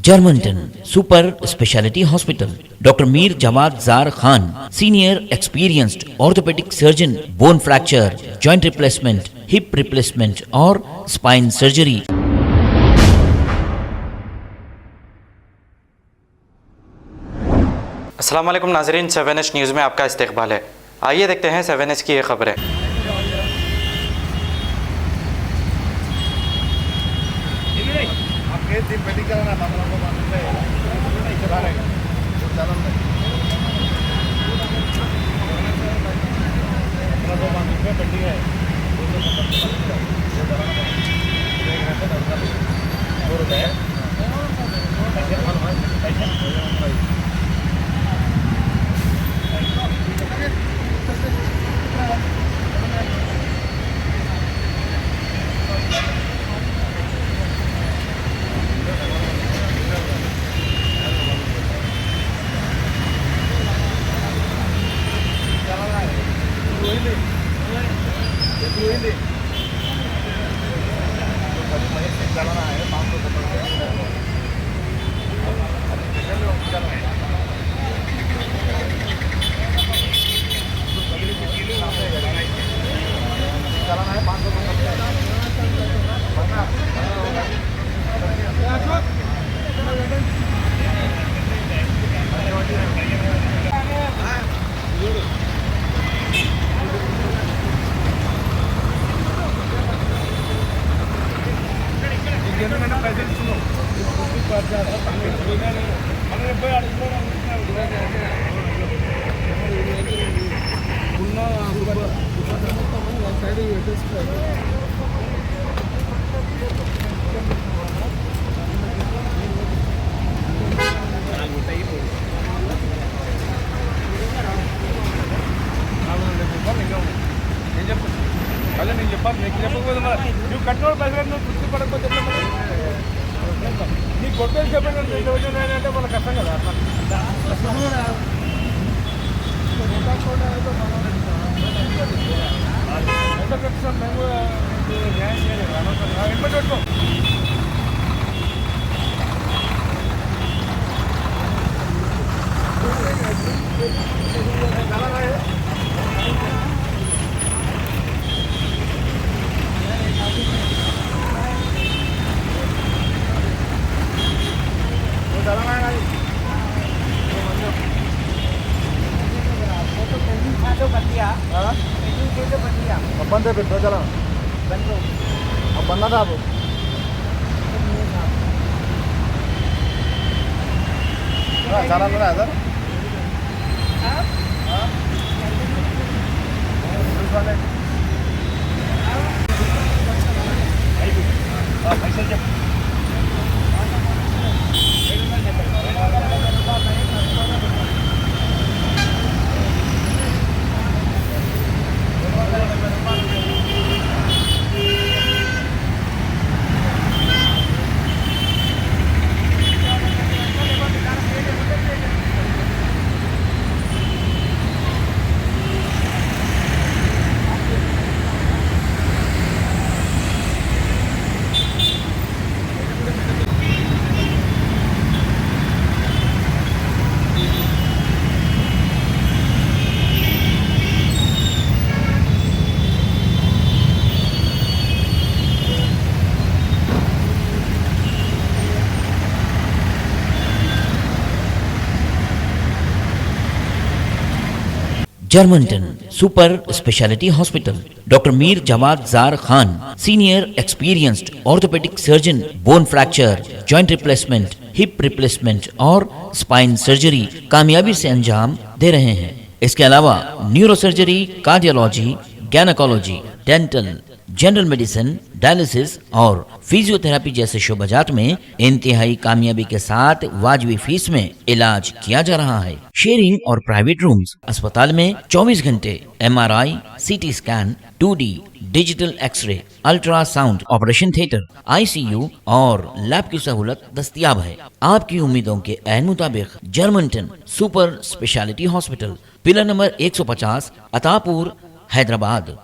Germanton super speciality hospital, doctor Mir Jawad Jar Khan, senior experienced orthopaedic surgeon, bone fracture, joint replacement, hip replacement और spine surgery. अस्सलाम वालेकुम नाज़रीन, 7H news में आपका इस्तकबाल है। आइए देखते हैं 7H की ये खबरें। बंद है फिर तो चला अब बनना था अब सारा मेरा है sir Germanten super speciality hospital, doctor Mir Jawad Jar Khan, senior experienced orthopaedic surgeon, bone fracture, joint replacement, hip replacement और स्पाइन सर्जरी कामयाबी से अंजाम दे रहे हैं। इसके अलावा neuro surgery, cardiology, gynaecology, dental, general medicine, dialysis और फिजियोथेरेपी जैसे शोबाजात में इंतहाई कामयाबी के साथ वाजबी फीस में इलाज किया जा रहा है। शेयरिंग और प्राइवेट रूम्स, अस्पताल में 24 घंटे MRI, CT scan, 2D digital X-ray, ultrasound, operation theatre, ICU और लैब की सहूलत दस्तयाब है। आपकी उम्मीदों के ऐन मुताबिक Germanten super speciality hospital, pillar number 150, Attapur, Hyderabad.